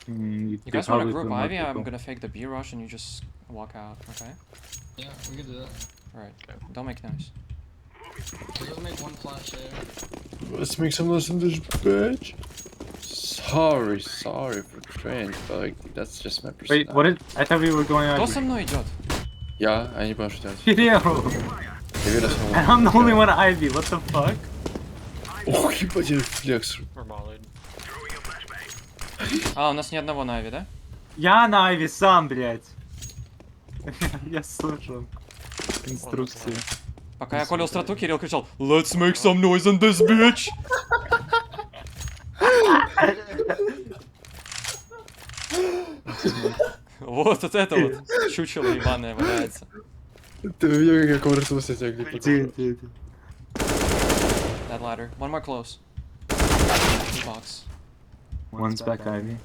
You They guys want to probably group do not Ivy? I'm people. gonna fake the B rush and you just walk out, okay? Yeah, we can do that. Alright, don't make noise. We'll make one flash there. Let's make some noise in this bitch. Sorry for cringe, but like, that's just my personality. Wait, what did... I thought we were going Кто on... со мной идет? Я, они будут шутить. Yo! Я верю, что And I'm the only one Ivy, what the fuck? Ох, ебать, я рефлекс. А, у нас ни одного на Ivy, да? Я на Ivy сам, блядь. Я слышал. Инструкции. Пока я колил страту, Кирилл кричал "Let's make some noise in this bitch!" Вот это вот чучело ебаное валяется. Ты видел, как я конвертнулся от тебя, Глеб? Тихо. That ladder. One more close. Box. One's back Ivy.